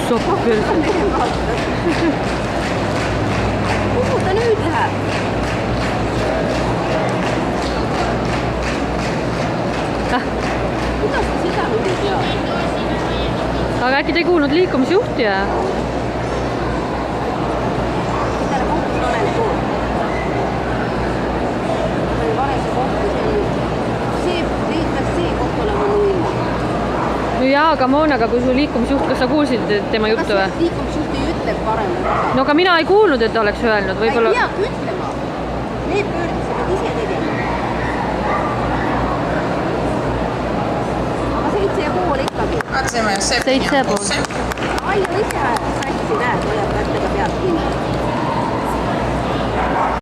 Soppil. Kuhu ta nüüd läheb? Kuidas ta seda nüüd ei tea? Aga äkki ta ei kuulnud liikumisjuhti ja? Täna kohtus olen pool. See oli vale see koht, see peaks see koht olema null. No jaa, aga Moona, kui su liikumisjuht, kas sa kuulsid tema juttu või? Kas liikumisjuht ei ütle parem? No aga mina ei kuulnud, et ta oleks öelnud. Ta ei peagi ütlema. Need pöördused ise tegema. Aga 7,5 ikkagi. 7,5. Ai, ise satsi näed, hoiab kättega pealt kinni.